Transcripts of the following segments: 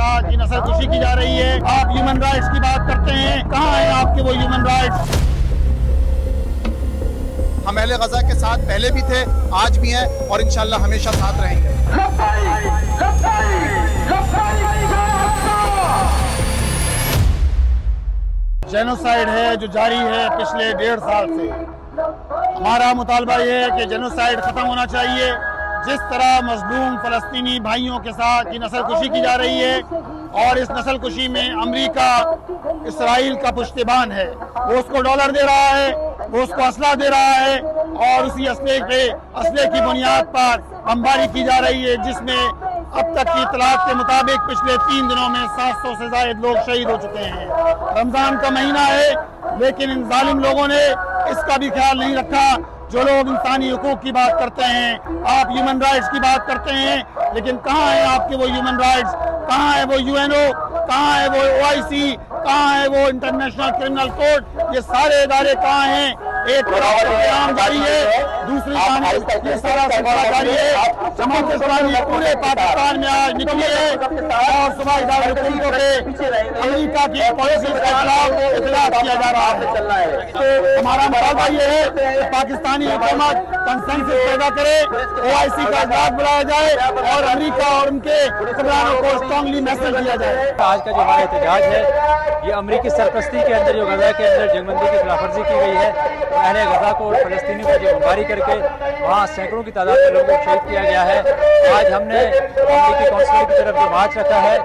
साथ की नस्लकुशी की जा रही है। आप ह्यूमन राइट्स की बात करते हैं, कहाँ है आपके वो ह्यूमन राइट्स? हम अहले गजा के साथ पहले भी थे, आज भी हैं और इंशाल्लाह हमेशा साथ रहेंगे। जेनोसाइड है जो जारी है पिछले 1.5 साल से। हमारा मुतालबा ये है कि जेनोसाइड खत्म होना चाहिए। जिस तरह मजलूम फलस्तीनी भाइयों के साथ की नस्लकुशी की जा रही है और इस नस्लकुशी में अमेरिका इसराइल का पुश्तबान है। वो उसको डॉलर दे रहा है, वो उसको असला दे रहा है और उसी असले की बुनियाद पर बमबारी की जा रही है, जिसमें अब तक की इतलात के मुताबिक पिछले 3 दिनों में 700 से ज्यादा लोग शहीद हो चुके हैं। रमजान का महीना है, लेकिन इन जालिम लोगों ने इसका भी ख्याल नहीं रखा। जो लोग इंसानी हुकूक की बात करते हैं, आप ह्यूमन राइट्स की बात करते हैं, लेकिन कहाँ है आपके वो ह्यूमन राइट्स? कहाँ है वो यूएनओ? कहाँ है वो OIC? कहाँ है वो इंटरनेशनल क्रिमिनल कोर्ट? ये सारे इदारे कहाँ हैं? एक काम जारी है, दूसरी ये सारा सिलसिला जारी है। जमात इस्लामी पूरे पाकिस्तान में आज निकली है और सुबह इदारे हुकूमतों पे अमेरिका की पॉलिसी के खिलाफ इख्तिलाफ किया जा रहा है। तो हमारा मुतालबा ये है कि पाकिस्तानी हुकूमत कंसेंसस पैदा करे, OIC का इजलास बुलाया जाए और अमेरिका और उनके हुक्मरानों को स्ट्रांगली मैसेज दिया जाए। आज का जो हमारा एहतजाज है, ये अमेरिकी सरपरस्ती के अंदर जो गजा के अंदर जंगबंदी की खिलाफवर्जी की गई है, अहले गजा को और फलस्तीनियों को जो बमबारी करके वहाँ सैकड़ों की तादाद में लोगों को शहीद किया गया है। आज हमने अमेरिकी कौंसलेट की तरफ जो मार्च रखा है,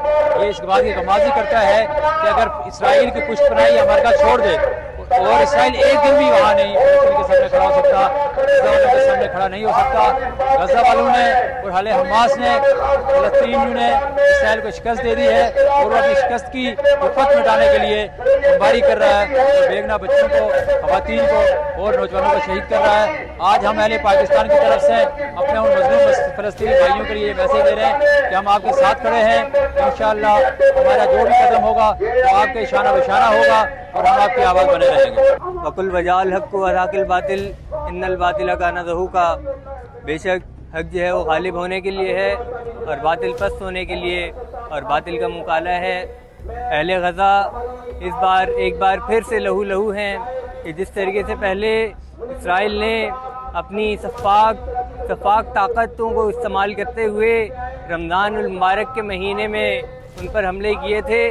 ये इस बात की गमाजी करता है कि अगर इसराइल की पुष्टपनाही अमेरिका छोड़ दे और इसराइल एक दिन भी वहाँ नहीं के सामने खड़ा हो सकता, गजा वालों के सामने खड़ा नहीं हो सकता। गजा वालों ने और हाले हमास ने, फलस्तीनियों ने इसराइल को शिकस्त दे दी है और वो अपनी शिकस्त की विपत मिटाने के लिए बमबारी कर रहा है और बेगना बच्चों को, खवातीन को और नौजवानों को शहीद कर रहा है। आज हम अहले पाकिस्तान की तरफ से अपने उन मजलूम फलस्तीनी भाइयों के लिए मैसेज दे रहे हैं कि हम आपके साथ खड़े हैं। इंशाअल्लाह हमारा जो भी कदम होगा वो आपके इशारा बिशारा होगा और हम आपकी आवाज़ बने रहेंगे। वकुल वजाल हक को अराकिल बातिल इन्नल बातिल का नज़हू का, बेशक हक जो है वो गालिब होने के लिए है और बातिल पस्त होने के लिए और बातिल का मुकाला है। अहले गजा इस बार एक बार फिर से लहू लहू हैं कि जिस तरीके से पहले इसराइल ने अपनी सफाक ताकतों को इस्तेमाल करते हुए रमज़ान उल मुबारक के महीने में उन पर हमले किए थे,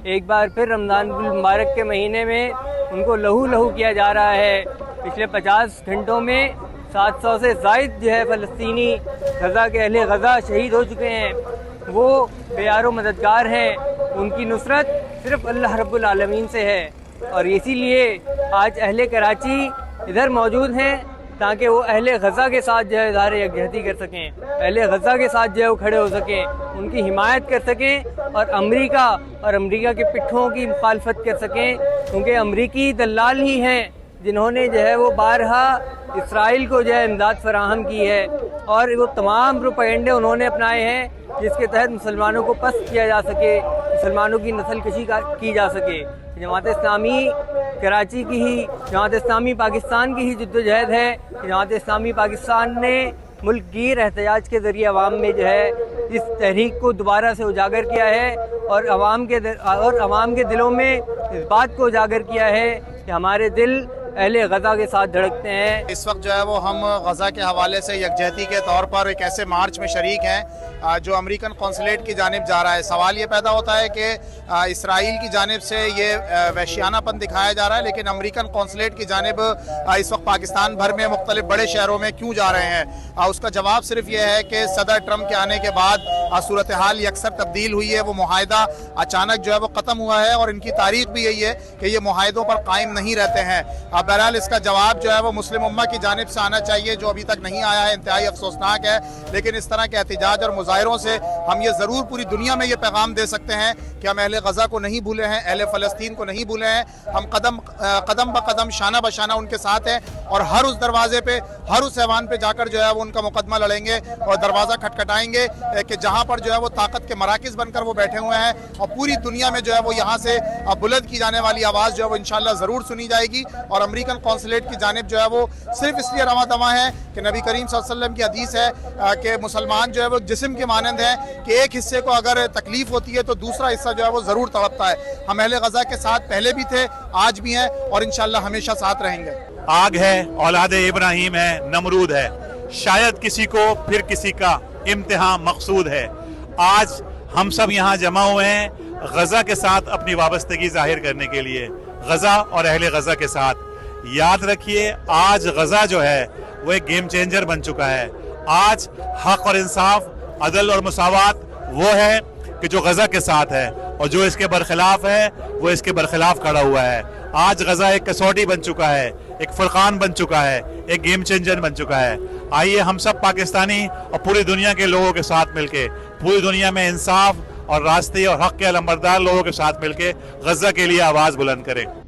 एक बार फिर रमज़ान उल मुबारक के महीने में उनको लहू लहू किया जा रहा है। पिछले 50 घंटों में 700 से ज़ायद जो है फ़लस्तीनी गजा के अहले गजा शहीद हो चुके हैं। वो बेयारो मददगार हैं, उनकी नुसरत सिर्फ़ अल्लाह रब्बुल आलमीन से है और इसीलिए आज अहले कराची इधर मौजूद हैं ताकि वो अहले गजा के साथ जो है इज़हार यकजहती कर सकें, अहले गजा के साथ जो है वो खड़े हो सकें, उनकी हिमायत कर सकें और अमेरिका के पिट्ठों की मुखालफत कर सकें, क्योंकि अमरीकी दलाल ही हैं जिन्होंने जो है वो बारहा इसराइल को जो है इमदाद फराहम की है और वो तमाम प्रोपेगेंडे उन्होंने अपनाए हैं जिसके तहत मुसलमानों को पस्त किया जा सके, मुसलमानों की नस्लकशी की जा सके। जमात इस्लामी कराची की ही, जमात इस्लामी पाकिस्तान की ही जद्दोजहद है। जमात इस्लामी पाकिस्तान ने मुल्क गिर एहतजाज के ज़रिए अवाम में जो है इस तहरीक को दोबारा से उजागर किया है और अवाम के दिलों में इस बात को उजागर किया है कि हमारे दिल अहले गजा के साथ धड़कते हैं। इस वक्त जो है वो हम गजा के हवाले से यकजहती के तौर पर एक ऐसे मार्च में शरीक हैं जो अमेरिकन कौंसलेट की जानिब जा रहा है। सवाल ये पैदा होता है कि इसराइल की जानिब से ये वहशियानापन दिखाया जा रहा है, लेकिन अमेरिकन कौंसलेट की जानिब इस वक्त पाकिस्तान भर में मुख्तलिफ बड़े शहरों में क्यों जा रहे हैं? उसका जवाब सिर्फ ये है कि सदर ट्रम्प के आने के बाद सूरत हाल यकसर तब्दील हुई है। वो मुआहदा अचानक जो है वो ख़त्म हुआ है और इनकी तारीख भी यही है कि ये मुआहदों पर कायम नहीं रहते हैं। बहरहाल इसका जवाब जो है वो मुस्लिम उम्मा की जानिब से आना चाहिए, जो अभी तक नहीं आया है। इंतहाई अफसोसनाक है, लेकिन इस तरह के एहतजाज और मुजाहिरों से हम ये ज़रूर पूरी दुनिया में ये पैगाम दे सकते हैं कि हम अहले गजा को नहीं भूले हैं, अहले फ़लस्तीन को नहीं भूले हैं। हम कदम ब कदम शाना बशाना उनके साथ हैं और हर उस दरवाजे पे, हर उस ऐवान पे जाकर जो है वो उनका मुकदमा लड़ेंगे और दरवाज़ा खटखटाएंगे कि जहाँ पर जो है वो ताकत के मराकिज़ बनकर वो बैठे हुए हैं, और पूरी दुनिया में जो है वो यहाँ से बुलंद की जाने वाली आवाज़ जो है वो इंशाल्लाह ज़रूर सुनी जाएगी। और अमेरिकन कौंसलेट की जानिब जो है वो सिर्फ इसलिए रवा दवा है कि नबी करीम सल्लल्लाहु अलैहि वसल्लम की हदीस है कि मुसलमान जो है वो जिस्म के मानंद है कि एक हिस्से को अगर तकलीफ होती है तो दूसरा हिस्सा जो है वो ज़रूर तड़पता है। हम अहले गज़ा के साथ पहले भी थे, आज भी हैं और इंशाल्लाह हमेशा साथ रहेंगे। आग है, औलादे इब्राहिम है, नमरूद है, शायद किसी को फिर किसी का इम्तिहान मकसूद है। आज हम सब यहाँ जमा हुए हैं गज़ा के साथ अपनी वाबस्तगी जाहिर करने के लिए, गज़ा और अहले गज़ा के साथ। याद रखिए, आज गज़ा जो है वो एक गेम चेंजर बन चुका है। आज हक और इंसाफ, अदल और मुसावात वो है कि जो गज़ा के साथ है, और जो इसके बरखिलाफ है वो इसके बरखिलाफ खड़ा हुआ है। आज गज़ा एक कसौटी बन चुका है, एक फुरकान बन चुका है, एक गेम चेंजर बन चुका है। आइए हम सब पाकिस्तानी और पूरी दुनिया के लोगों के साथ मिलके, पूरी दुनिया में इंसाफ और रास्ते और हक के अलंबरदार लोगों के साथ मिलके गज़ा के लिए आवाज़ बुलंद करें।